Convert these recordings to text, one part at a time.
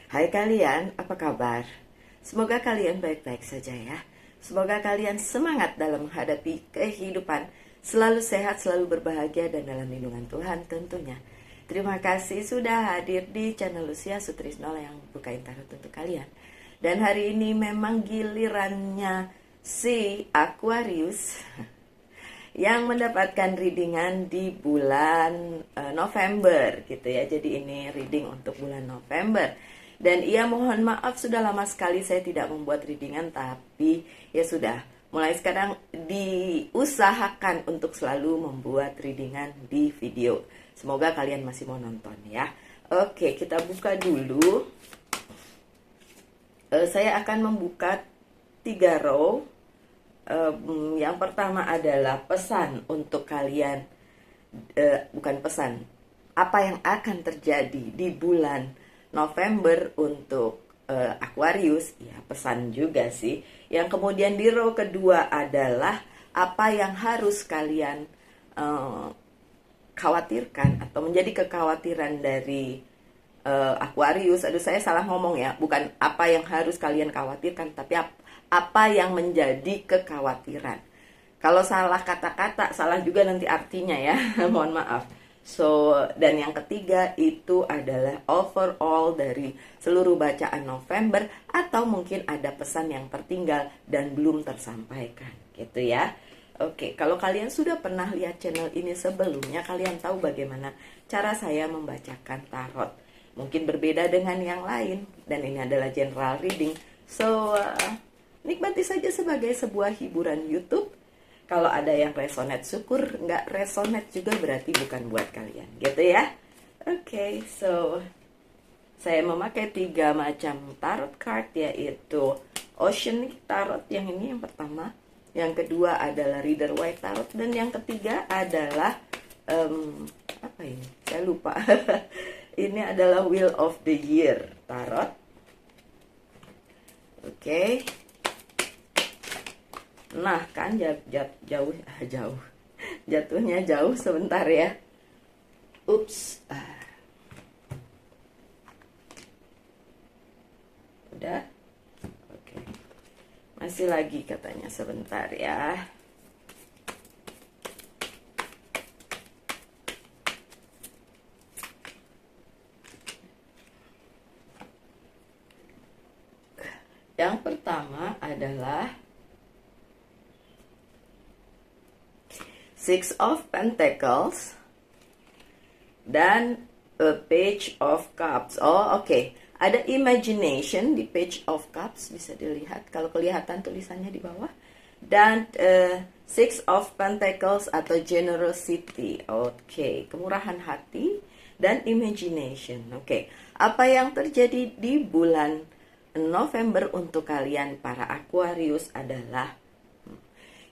Hai kalian, apa kabar? Semoga kalian baik-baik saja ya. Semoga kalian semangat dalam menghadapi kehidupan, selalu sehat, selalu berbahagia, dan dalam lindungan Tuhan tentunya. Terima kasih sudah hadir di channel Lucia Sutrisno yang bukain tarot untuk kalian. Dan hari ini memang gilirannya si Aquarius yang mendapatkan readingan di bulan November gitu ya. Jadi ini reading untuk bulan November. Dan ia mohon maaf sudah lama sekali saya tidak membuat readingan, tapi ya sudah, mulai sekarang diusahakan untuk selalu membuat readingan di video. Semoga kalian masih mau nonton ya. Oke, kita buka dulu. Saya akan membuka 3 row. Yang pertama adalah pesan untuk kalian, bukan pesan, apa yang akan terjadi di bulan November untuk Aquarius, ya pesan juga sih. Yang kemudian di row kedua adalah apa yang harus kalian khawatirkan atau menjadi kekhawatiran dari Aquarius. Aduh, saya salah ngomong ya, bukan apa yang harus kalian khawatirkan, tapi apa yang menjadi kekhawatiran. Kalau salah kata-kata, salah juga nanti artinya ya. Mohon maaf. So, dan yang ketiga itu adalah overall dari seluruh bacaan November, atau mungkin ada pesan yang tertinggal dan belum tersampaikan gitu ya. Oke, kalau kalian sudah pernah lihat channel ini sebelumnya, kalian tahu bagaimana cara saya membacakan tarot. Mungkin berbeda dengan yang lain, dan ini adalah general reading. So, nikmati saja sebagai sebuah hiburan YouTube. Kalau ada yang resonate, syukur. Nggak resonate juga berarti bukan buat kalian, gitu ya. Oke, so saya memakai 3 macam tarot card, yaitu Oceanic Tarot yang ini yang pertama, yang kedua adalah Rider Waite Tarot, dan yang ketiga adalah apa ini? Saya lupa. Ini adalah Wheel of the Year Tarot. Oke. Nah kan jauh jatuhnya jauh sebentar ya. Ups. Udah. Oke. Masih lagi katanya, sebentar ya. Yang pertama adalah Six of Pentacles dan a Page of Cups. Oh, oke. Ada imagination di Page of Cups, bisa dilihat kalau kelihatan tulisannya di bawah. Dan Six of Pentacles atau generosity. Oke, kemurahan hati dan imagination. Oke. Apa yang terjadi di bulan November untuk kalian para Aquarius adalah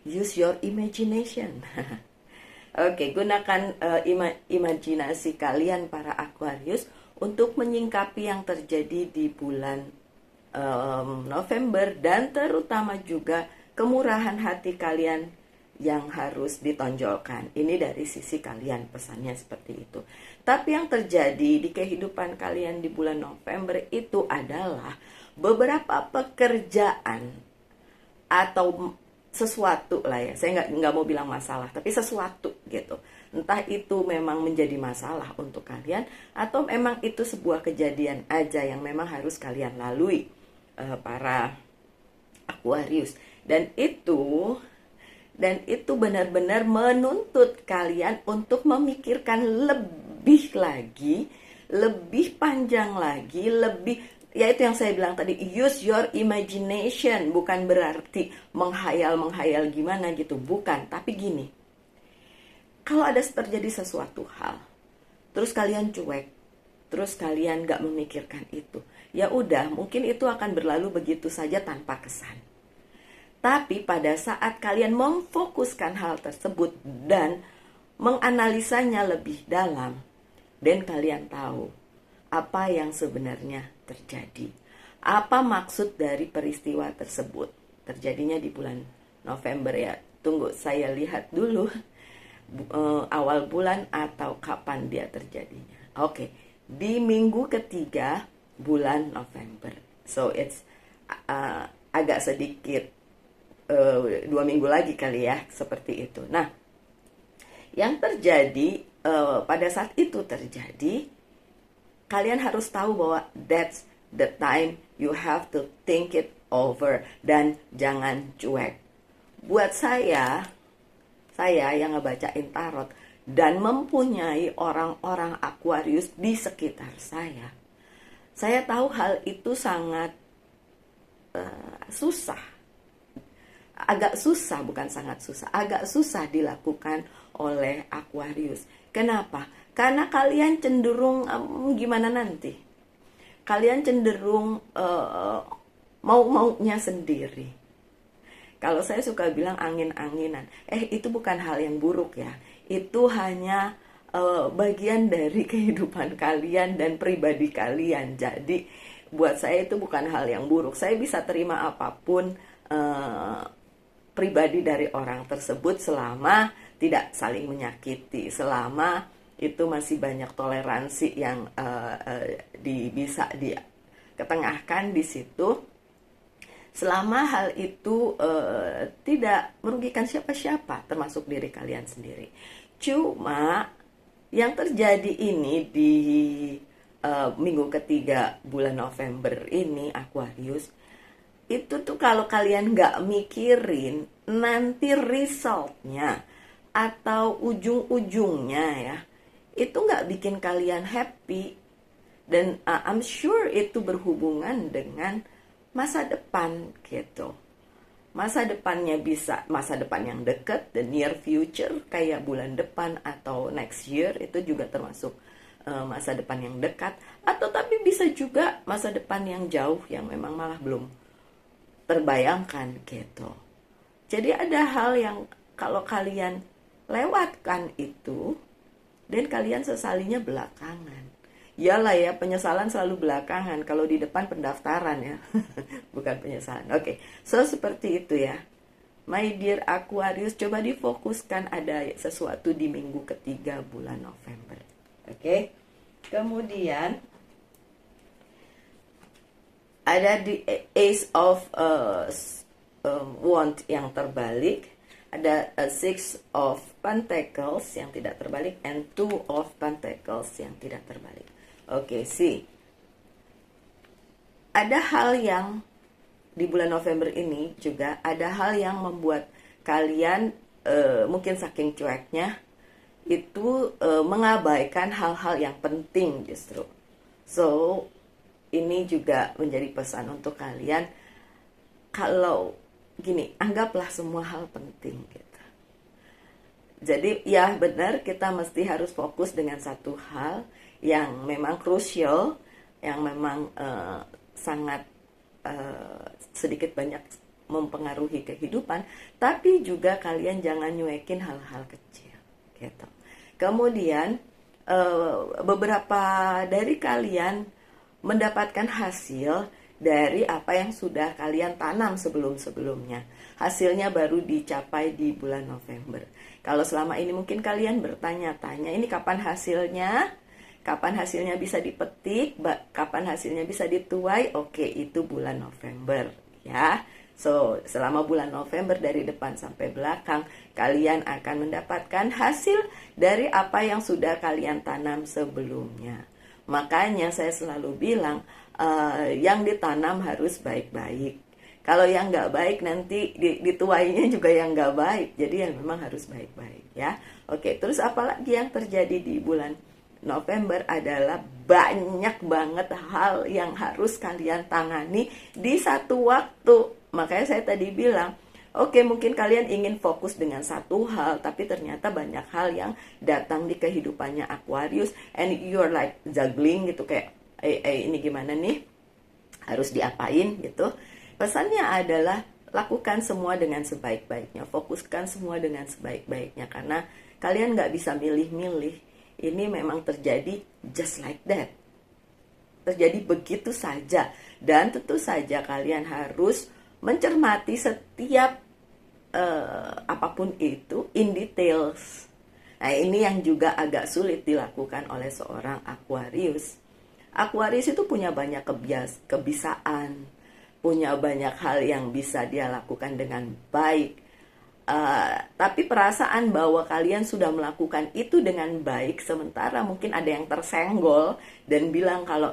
use your imagination. Oke, gunakan imajinasi kalian para Aquarius untuk menyingkapi yang terjadi di bulan November, dan terutama juga kemurahan hati kalian yang harus ditonjolkan. Ini dari sisi kalian, pesannya seperti itu. Tapi yang terjadi di kehidupan kalian di bulan November itu adalah beberapa pekerjaan atau sesuatu lah ya, saya nggak mau bilang masalah, tapi sesuatu gitu. Entah itu memang menjadi masalah untuk kalian, atau memang itu sebuah kejadian aja yang memang harus kalian lalui, para Aquarius. Dan itu benar-benar menuntut kalian untuk memikirkan lebih lagi, lebih panjang lagi, lebih. Ya itu yang saya bilang tadi, use your imagination. Bukan berarti menghayal gimana gitu, bukan. Tapi gini, kalau ada terjadi sesuatu hal, terus kalian cuek, terus kalian gak memikirkan itu, ya udah, mungkin itu akan berlalu begitu saja tanpa kesan. Tapi pada saat kalian memfokuskan hal tersebut dan menganalisanya lebih dalam, dan kalian tahu apa yang sebenarnya terjadi, apa maksud dari peristiwa tersebut, terjadinya di bulan November ya. Tunggu, saya lihat dulu awal bulan atau kapan dia terjadinya. Oke, di minggu ketiga bulan November. So it's agak sedikit 2 minggu lagi kali ya, seperti itu. Nah, yang terjadi pada saat itu terjadi, kalian harus tahu bahwa that's the time you have to think it over dan jangan cuek. Buat saya yang ngebacain tarot dan mempunyai orang-orang Aquarius di sekitar saya tahu hal itu sangat susah. Agak susah, bukan sangat susah, agak susah dilakukan oleh Aquarius. Kenapa? Karena kalian cenderung gimana nanti? Kalian cenderung mau-maunya sendiri. Kalau saya suka bilang angin-anginan. Itu bukan hal yang buruk ya. Itu hanya bagian dari kehidupan kalian dan pribadi kalian. Jadi buat saya itu bukan hal yang buruk. Saya bisa terima apapun pribadi dari orang tersebut selama tidak saling menyakiti, selama itu masih banyak toleransi yang bisa diketengahkan di situ, selama hal itu tidak merugikan siapa-siapa, termasuk diri kalian sendiri. Cuma yang terjadi ini di minggu ketiga bulan November ini, Aquarius, itu tuh kalau kalian nggak mikirin nanti resultnya atau ujung-ujungnya ya, itu nggak bikin kalian happy. Dan I'm sure itu berhubungan dengan masa depan gitu. Masa depannya bisa masa depan yang dekat, the near future, kayak bulan depan atau next year, itu juga termasuk masa depan yang dekat. Atau tapi bisa juga masa depan yang jauh yang memang malah belum terbayangkan gitu. Jadi ada hal yang kalau kalian lewatkan itu dan kalian sesalinya belakangan. Yalah ya, penyesalan selalu belakangan. Kalau di depan pendaftaran ya, bukan penyesalan. Oke, so seperti itu ya. My dear Aquarius, coba difokuskan ada sesuatu di minggu ketiga bulan November. Oke, kemudian ada di Ace of Wand yang terbalik, ada Six of Pentacles yang tidak terbalik, and Two of Pentacles yang tidak terbalik. Oke, ada hal yang di bulan November ini juga, ada hal yang membuat kalian mungkin saking cueknya itu mengabaikan hal-hal yang penting justru. So ini juga menjadi pesan untuk kalian, kalau gini, anggaplah semua hal penting gitu. Jadi ya benar, kita mesti harus fokus dengan satu hal yang memang krusial, yang memang sangat sedikit banyak mempengaruhi kehidupan, tapi juga kalian jangan nyuekin hal-hal kecil gitu. Kemudian beberapa dari kalian mendapatkan hasil dari apa yang sudah kalian tanam sebelum-sebelumnya. Hasilnya baru dicapai di bulan November. Kalau selama ini mungkin kalian bertanya-tanya, ini kapan hasilnya? Kapan hasilnya bisa dipetik? Kapan hasilnya bisa dituai? Oke, itu bulan November ya. So, selama bulan November dari depan sampai belakang, kalian akan mendapatkan hasil dari apa yang sudah kalian tanam sebelumnya. Makanya saya selalu bilang, yang ditanam harus baik-baik. Kalau yang nggak baik nanti dituainya juga yang nggak baik. Jadi ya memang harus baik-baik ya. Oke, terus apalagi yang terjadi di bulan November adalah banyak banget hal yang harus kalian tangani di satu waktu. Makanya saya tadi bilang, oke, mungkin kalian ingin fokus dengan satu hal, tapi ternyata banyak hal yang datang di kehidupannya Aquarius, and you're like juggling gitu, kayak ini gimana nih, harus diapain gitu. Pesannya adalah lakukan semua dengan sebaik-baiknya, fokuskan semua dengan sebaik-baiknya, karena kalian nggak bisa milih-milih. Ini memang terjadi just like that, terjadi begitu saja, dan tentu saja kalian harus mencermati setiap apapun itu in details. Nah, ini yang juga agak sulit dilakukan oleh seorang Aquarius. Aquarius itu punya banyak kebiasaan, punya banyak hal yang bisa dia lakukan dengan baik. Tapi perasaan bahwa kalian sudah melakukan itu dengan baik, sementara mungkin ada yang tersenggol dan bilang kalau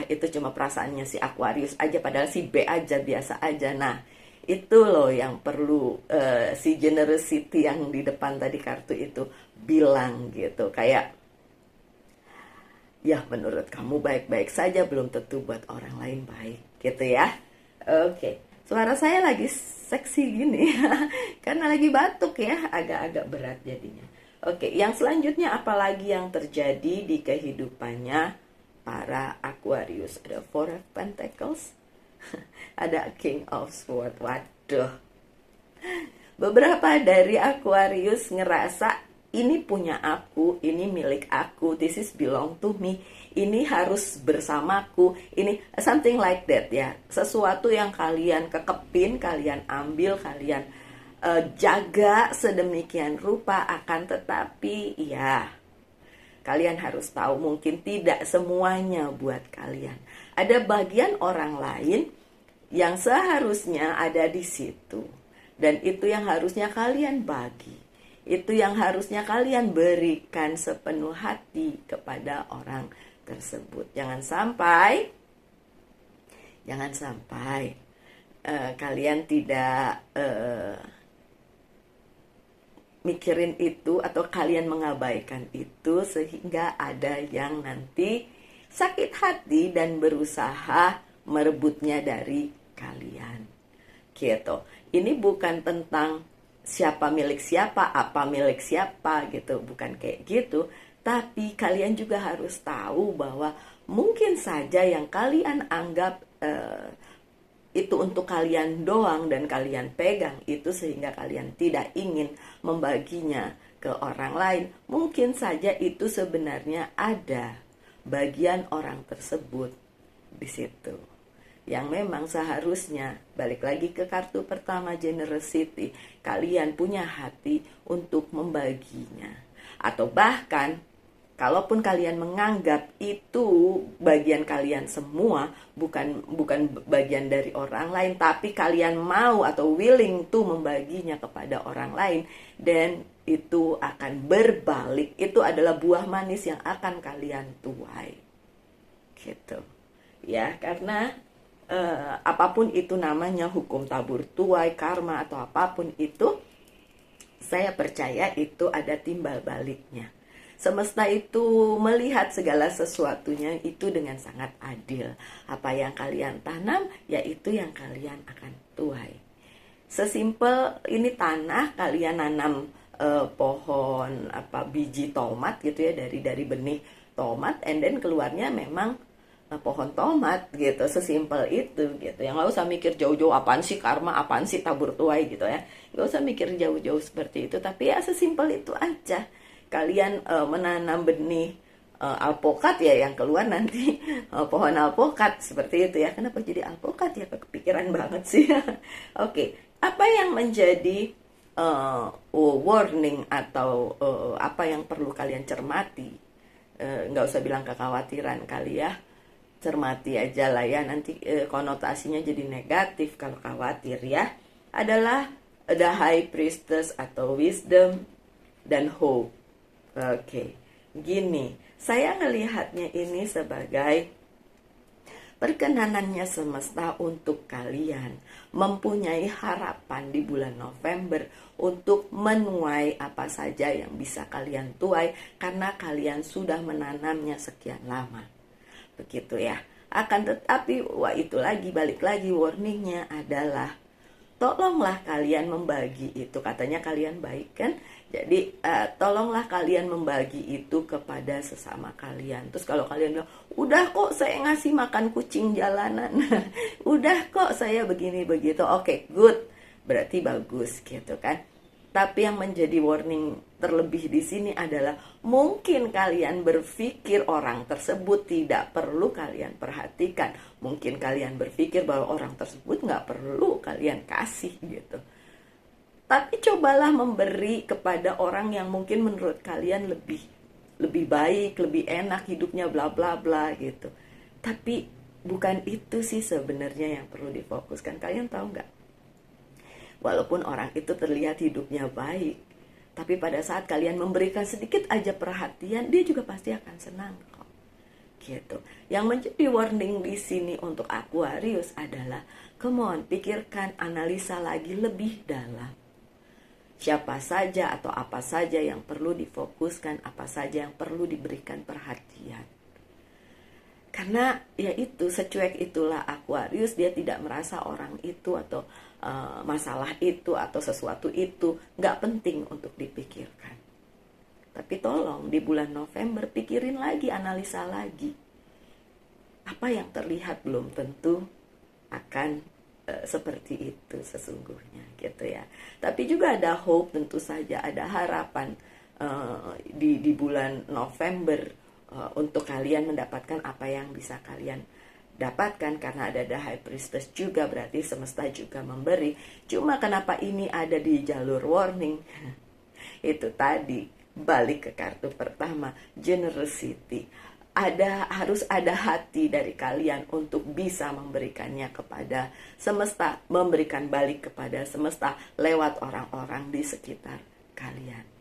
itu cuma perasaannya si Aquarius aja, padahal si B aja biasa aja. Nah, itu loh yang perlu si generosity yang di depan tadi kartu itu bilang gitu. Kayak, ya menurut kamu baik-baik saja, belum tentu buat orang lain baik gitu ya. Oke, suara saya lagi seksi gini karena lagi batuk ya, agak-agak berat jadinya. Oke, yang selanjutnya apalagi yang terjadi di kehidupannya para Aquarius? Ada Four of Pentacles, ada King of Swords. Waduh, beberapa dari Aquarius ngerasa ini punya aku, ini milik aku, this is belong to me, ini harus bersamaku, ini something like that ya. Sesuatu yang kalian kekepin, kalian ambil, kalian jaga sedemikian rupa, akan tetapi ya kalian harus tahu mungkin tidak semuanya buat kalian. Ada bagian orang lain yang seharusnya ada di situ, dan itu yang harusnya kalian bagi. Itu yang harusnya kalian berikan sepenuh hati kepada orang tersebut. Jangan sampai kalian tidak mikirin itu, atau kalian mengabaikan itu sehingga ada yang nanti sakit hati dan berusaha merebutnya dari kalian. Gitu. Ini bukan tentang siapa milik siapa, apa milik siapa gitu, bukan kayak gitu. Tapi kalian juga harus tahu bahwa mungkin saja yang kalian anggap itu untuk kalian doang dan kalian pegang itu sehingga kalian tidak ingin membaginya ke orang lain. Mungkin saja itu sebenarnya ada bagian orang tersebut di situ yang memang seharusnya, balik lagi ke kartu pertama generosity, kalian punya hati untuk membaginya. Atau bahkan kalaupun kalian menganggap itu bagian kalian semua, bukan bagian dari orang lain, tapi kalian mau atau willing to membaginya kepada orang lain, dan itu akan berbalik, itu adalah buah manis yang akan kalian tuai gitu ya. Karena apapun itu namanya, hukum tabur tuai, karma, atau apapun itu, saya percaya itu ada timbal baliknya. Semesta itu melihat segala sesuatunya itu dengan sangat adil. Apa yang kalian tanam, yaitu yang kalian akan tuai. Sesimpel ini tanah, kalian nanam pohon biji tomat gitu ya, dari benih tomat, and then keluarnya memang pohon tomat gitu. Sesimpel itu gitu. Yang nggak usah mikir jauh-jauh apaan sih karma, apaan sih tabur tuai gitu ya. Nggak usah mikir jauh-jauh seperti itu. Tapi ya sesimpel itu aja. Kalian menanam benih alpokat ya, yang keluar nanti pohon alpokat seperti itu ya. Kenapa jadi alpokat ya, kepikiran banget sih. Oke, apa yang menjadi warning atau apa yang perlu kalian cermati? Nggak usah bilang kekhawatiran kali ya, cermati aja lah ya, nanti konotasinya jadi negatif kalau khawatir ya. Adalah the High Priestess atau wisdom dan hope. Oke, gini, saya ngelihatnya ini sebagai perkenanannya semesta untuk kalian mempunyai harapan di bulan November untuk menuai apa saja yang bisa kalian tuai, karena kalian sudah menanamnya sekian lama. Begitu ya. Akan tetapi, itu lagi, balik lagi, warningnya adalah tolonglah kalian membagi itu. Katanya kalian baik kan? Jadi tolonglah kalian membagi itu kepada sesama kalian. Terus kalau kalian bilang, udah kok saya ngasih makan kucing jalanan, udah kok saya begini begitu, oke, good, berarti bagus gitu kan. Tapi yang menjadi warning terlebih di sini adalah mungkin kalian berpikir orang tersebut tidak perlu kalian perhatikan. Mungkin kalian berpikir bahwa orang tersebut nggak perlu kalian kasih gitu. Tapi cobalah memberi kepada orang yang mungkin menurut kalian lebih baik, lebih enak hidupnya, bla bla bla gitu. Tapi bukan itu sih sebenarnya yang perlu difokuskan. Kalian tahu nggak? Walaupun orang itu terlihat hidupnya baik, tapi pada saat kalian memberikan sedikit aja perhatian, dia juga pasti akan senang kok. Gitu. Yang menjadi warning di sini untuk Aquarius adalah, come on, pikirkan, analisa lagi lebih dalam. Siapa saja atau apa saja yang perlu difokuskan, apa saja yang perlu diberikan perhatian. Karena ya itu, secuek itulah Aquarius, dia tidak merasa orang itu atau masalah itu atau sesuatu itu nggak penting untuk dipikirkan. Tapi tolong di bulan November pikirin lagi, analisa lagi. Apa yang terlihat belum tentu akan seperti itu sesungguhnya gitu ya. Tapi juga ada hope, tentu saja ada harapan di bulan November untuk kalian mendapatkan apa yang bisa kalian dapatkan, karena ada The High Priestess juga, berarti semesta juga memberi. Cuma kenapa ini ada di jalur warning? Itu tadi, balik ke kartu pertama, generosity. Harus ada hati dari kalian untuk bisa memberikannya kepada semesta, memberikan balik kepada semesta lewat orang-orang di sekitar kalian.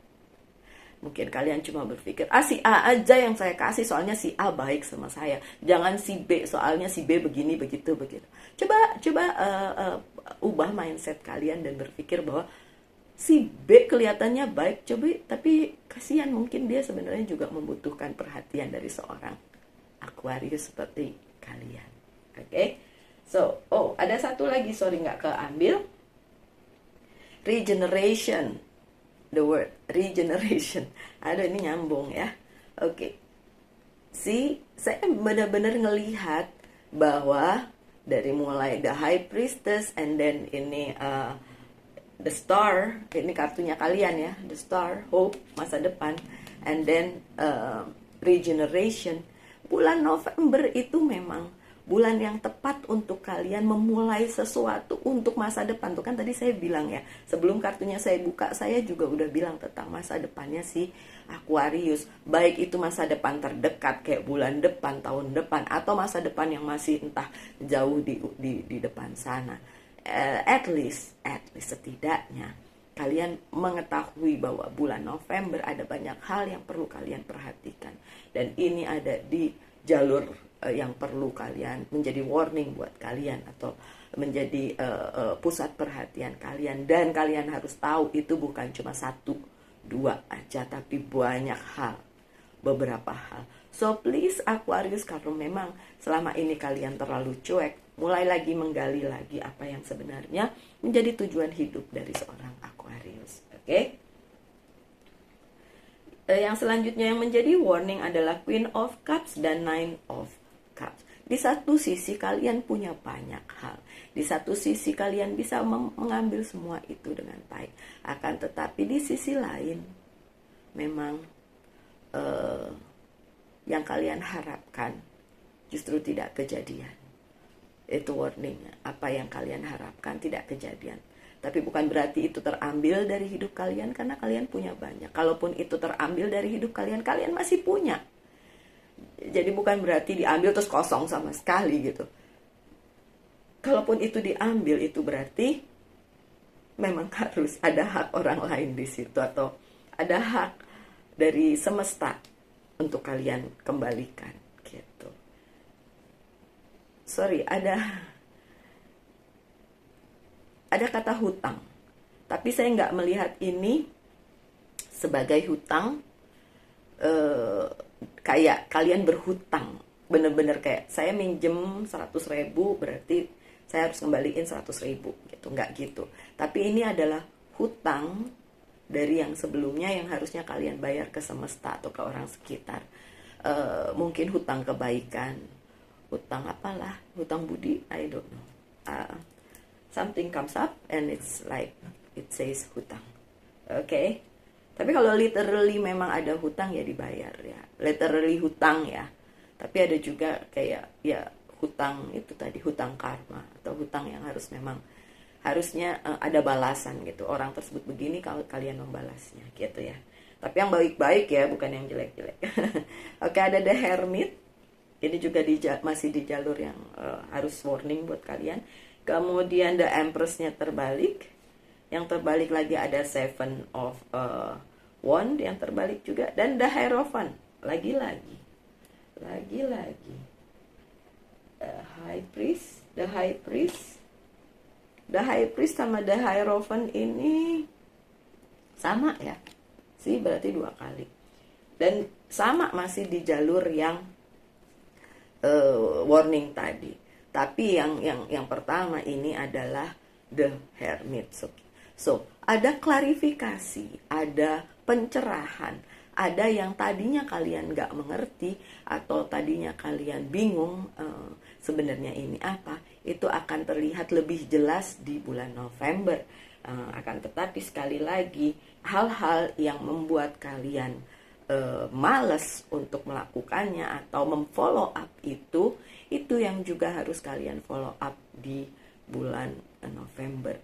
Mungkin kalian cuma berpikir, si A aja yang saya kasih, soalnya si A baik sama saya. Jangan si B, soalnya si B begini, begitu. Coba ubah mindset kalian dan berpikir bahwa si B kelihatannya baik, tapi kasihan, mungkin dia sebenarnya juga membutuhkan perhatian dari seorang Aquarius seperti kalian. Oke? So, ada satu lagi, sorry nggak keambil. Regeneration. The word regeneration. Aduh, ini nyambung ya. Oke. Saya benar-benar ngelihat bahwa dari mulai The High Priestess and then ini The Star, ini kartunya kalian ya, The Star, Hope, masa depan, and then Regeneration. Bulan November itu memang bulan yang tepat untuk kalian memulai sesuatu untuk masa depan. Tuh kan tadi saya bilang ya, sebelum kartunya saya buka, saya juga udah bilang tentang masa depannya si Aquarius. Baik itu masa depan terdekat kayak bulan depan, tahun depan, atau masa depan yang masih entah jauh di depan sana. At least setidaknya kalian mengetahui bahwa bulan November ada banyak hal yang perlu kalian perhatikan. Dan ini ada di jalur yang perlu kalian, menjadi warning buat kalian atau menjadi pusat perhatian kalian. Dan kalian harus tahu itu bukan cuma 1, 2 aja, tapi banyak hal, beberapa hal. So please Aquarius, kalau memang selama ini kalian terlalu cuek, mulai lagi menggali lagi apa yang sebenarnya menjadi tujuan hidup dari seorang Aquarius. Oke? Yang selanjutnya yang menjadi warning adalah Queen of Cups dan Nine of Cups. Di satu sisi kalian punya banyak hal, di satu sisi kalian bisa mengambil semua itu dengan baik. Akan tetapi di sisi lain, memang yang kalian harapkan justru tidak kejadian. Itu warningnya, apa yang kalian harapkan tidak kejadian. Tapi bukan berarti itu terambil dari hidup kalian, karena kalian punya banyak. Kalaupun itu terambil dari hidup kalian, kalian masih punya. Jadi bukan berarti diambil terus kosong sama sekali gitu. Kalaupun itu diambil, itu berarti memang harus ada hak orang lain di situ, atau ada hak dari semesta untuk kalian kembalikan gitu. Sorry, ada kata hutang, tapi saya nggak melihat ini sebagai hutang kayak kalian berhutang, bener-bener kayak saya minjem 100.000 berarti saya harus kembaliin 100.000 gitu, nggak gitu. Tapi ini adalah hutang dari yang sebelumnya yang harusnya kalian bayar ke semesta atau ke orang sekitar. Mungkin hutang kebaikan, hutang apalah, hutang budi, I don't know. Something comes up and it's like it says hutang. Okay? Tapi kalau literally memang ada hutang ya dibayar ya. Literally hutang ya. Tapi ada juga kayak ya hutang itu tadi, hutang karma atau hutang yang harusnya ada balasan gitu. Orang tersebut begini kalau kalian membalasnya gitu ya. Tapi yang baik-baik ya, bukan yang jelek-jelek. Oke, ada The Hermit Ini juga masih di jalur yang harus warning buat kalian. Kemudian the Empress-nya terbalik. Yang terbalik lagi ada Seven of Wand yang terbalik juga. Dan the Hierophant. Lagi-lagi. The High Priest. The High Priest sama the Hierophant ini sama ya. Sih berarti 2 kali. Dan sama masih di jalur yang warning tadi. Tapi yang pertama ini adalah the Hermit. So, ada klarifikasi, ada pencerahan, ada yang tadinya kalian nggak mengerti atau tadinya kalian bingung sebenarnya ini apa, itu akan terlihat lebih jelas di bulan November. Akan tetapi sekali lagi, hal-hal yang membuat kalian males untuk melakukannya atau memfollow up itu yang juga harus kalian follow up di bulan November.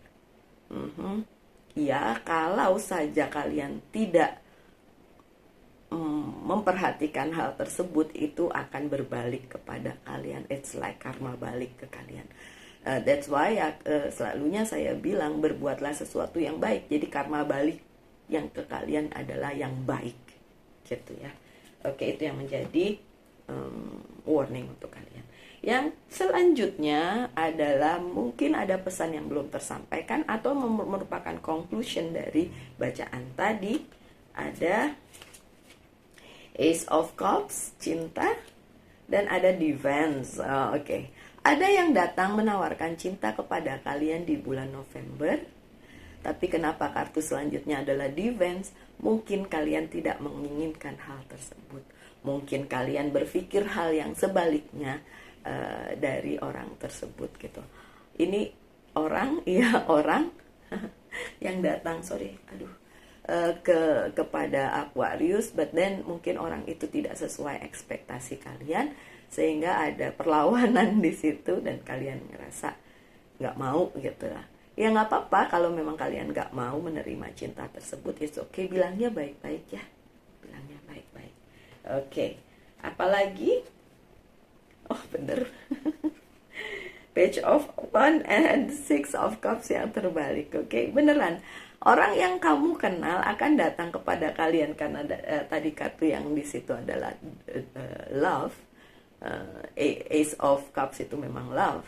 Ya, kalau saja kalian tidak memperhatikan hal tersebut, itu akan berbalik kepada kalian. It's like karma balik ke kalian. That's why selalunya saya bilang berbuatlah sesuatu yang baik. Jadi karma balik yang ke kalian adalah yang baik, gitu ya. Oke, itu yang menjadi warning untuk kalian. Yang selanjutnya adalah mungkin ada pesan yang belum tersampaikan atau merupakan conclusion dari bacaan tadi. Ada Ace of Cups, cinta, dan ada Defense. Oke. Ada yang datang menawarkan cinta kepada kalian di bulan November. Tapi kenapa kartu selanjutnya adalah Defense? Mungkin kalian tidak menginginkan hal tersebut. Mungkin kalian berpikir hal yang sebaliknya dari orang tersebut gitu. Ini orang yang datang, kepada Aquarius, but then mungkin orang itu tidak sesuai ekspektasi kalian, sehingga ada perlawanan di situ dan kalian ngerasa nggak mau gitu lah. Ya nggak apa-apa kalau memang kalian nggak mau menerima cinta tersebut, it's okay, bilangnya baik-baik ya, bilangnya baik-baik. Oke. Apalagi? Oh bener. Page of Wands and Six of Cups yang terbalik. Oke, beneran. Orang yang kamu kenal akan datang kepada kalian karena tadi kartu yang di situ adalah love. Ace of Cups itu memang love.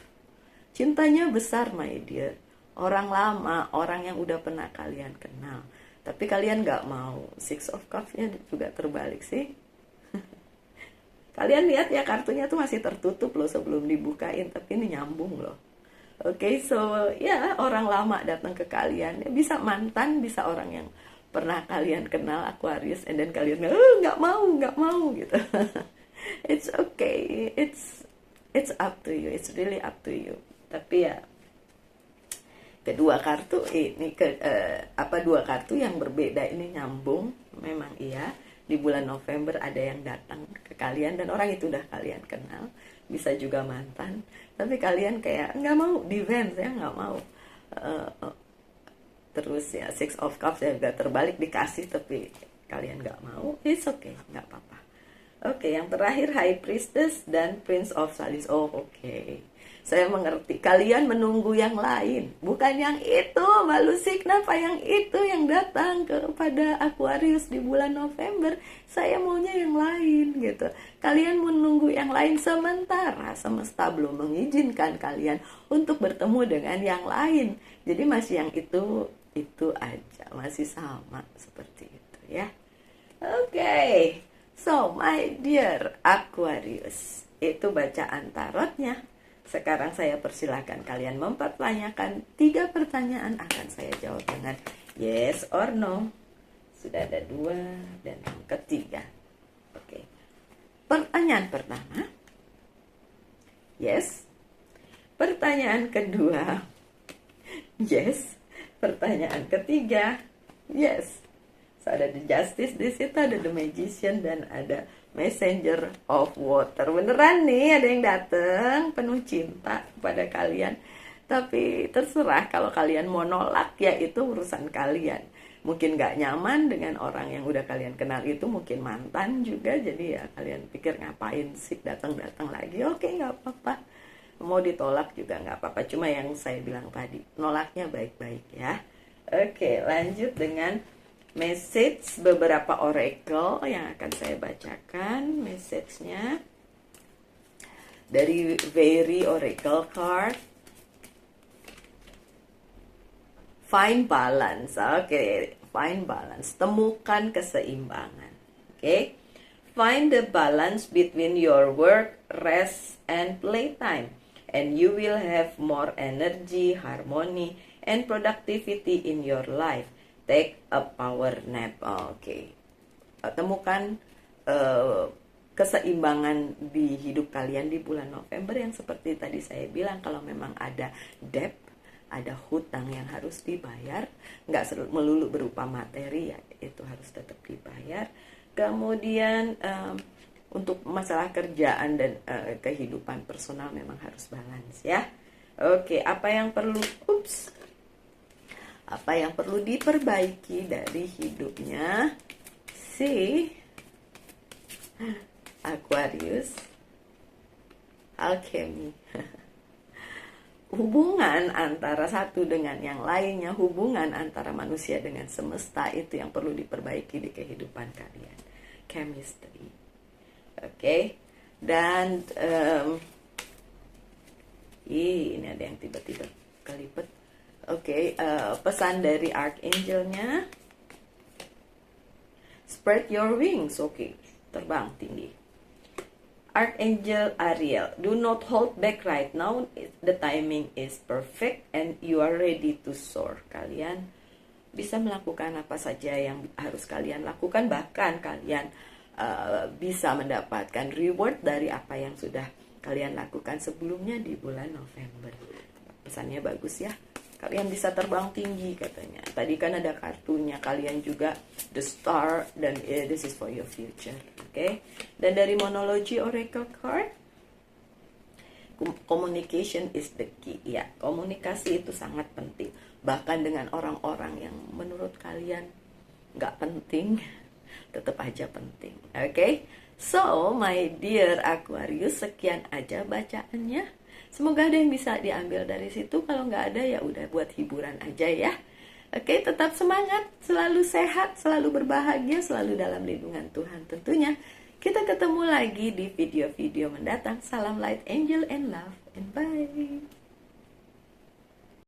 Cintanya besar, my dear. Orang lama, orang yang udah pernah kalian kenal. Tapi kalian nggak mau. Six of Cups-nya juga terbalik sih. Kalian lihat ya, kartunya tuh masih tertutup loh sebelum dibukain, tapi ini nyambung loh. Oke, so ya, orang lama datang ke kalian. Bisa mantan, bisa orang yang pernah kalian kenal, Aquarius, and then kalian nggak mau gitu. It's okay, it's up to you, it's really up to you. Tapi ya, kedua kartu ini dua kartu yang berbeda ini nyambung, memang iya. Di bulan November ada yang datang ke kalian dan orang itu udah kalian kenal, bisa juga mantan, tapi kalian kayak nggak mau, defense ya, nggak mau. Terus ya Six of Cups ya juga terbalik, dikasih tapi kalian nggak mau, it's okay, nggak apa-apa. Oke, yang terakhir High Priestess dan Prince of Swords. Oh oke. Saya mengerti, kalian menunggu yang lain, bukan yang itu, Mbak Lucy. Kenapa yang itu yang datang kepada Aquarius di bulan November? Saya maunya yang lain gitu. Kalian menunggu yang lain sementara semesta belum mengizinkan kalian untuk bertemu dengan yang lain. Jadi masih yang itu aja, masih sama seperti itu ya. Oke. So my dear Aquarius, itu bacaan tarotnya. Sekarang saya persilakan kalian mempertanyakan 3 pertanyaan, akan saya jawab dengan yes or no. Sudah ada 2 dan yang ketiga. Oke. Pertanyaan pertama, yes. Pertanyaan kedua, yes. Pertanyaan ketiga, yes. So, ada the Justice di situ, ada the Magician, dan ada Messenger of Water. Beneran nih ada yang datang penuh cinta kepada kalian. Tapi terserah, kalau kalian mau nolak ya itu urusan kalian. mungkin nggak nyaman dengan orang yang udah kalian kenal itu, mungkin mantan juga, jadi ya kalian pikir ngapain sih datang-datang lagi. Oke, nggak apa-apa, mau ditolak juga nggak apa-apa, cuma yang saya bilang tadi, nolaknya baik-baik ya. Oke, lanjut dengan message, beberapa oracle yang akan saya bacakan message-nya dari Very Oracle Card. Find balance. Oke, find balance. Temukan keseimbangan. Oke. Find the balance between your work, rest, and playtime. And you will have more energy, harmony, and productivity in your life. Take a power nap. Oke. Temukan keseimbangan di hidup kalian di bulan November yang seperti tadi saya bilang, kalau memang ada debt, ada hutang yang harus dibayar, nggak melulu berupa materi ya, itu harus tetap dibayar. Kemudian untuk masalah kerjaan dan kehidupan personal memang harus balance ya. Oke, apa yang perlu diperbaiki dari hidupnya si Aquarius? Alchemy. Hubungan antara satu dengan yang lainnya, hubungan antara manusia dengan semesta, itu yang perlu diperbaiki di kehidupan kalian. Chemistry. Oke. Dan ini ada yang tiba-tiba kelipet. Oke, pesan dari Archangel-nya, spread your wings. Oke, terbang tinggi. Archangel Ariel, do not hold back right now. The timing is perfect and you are ready to soar. Kalian bisa melakukan apa saja yang harus kalian lakukan, bahkan kalian bisa mendapatkan reward dari apa yang sudah kalian lakukan sebelumnya di bulan November. Pesannya bagus ya. Kalian bisa terbang tinggi katanya. Tadi kan ada kartunya, kalian juga the star, dan this is for your future. Oke. Dan dari Monology Oracle Card, communication is the key. Ya, komunikasi itu sangat penting. Bahkan dengan orang-orang yang menurut kalian nggak penting, tetap aja penting. Oke. So, my dear Aquarius, sekian aja bacaannya. Semoga ada yang bisa diambil dari situ. Kalau nggak ada ya udah buat hiburan aja ya. Oke, tetap semangat, selalu sehat, selalu berbahagia, selalu dalam lindungan Tuhan tentunya. Kita ketemu lagi di video-video mendatang. Salam light, angel, and love, and bye.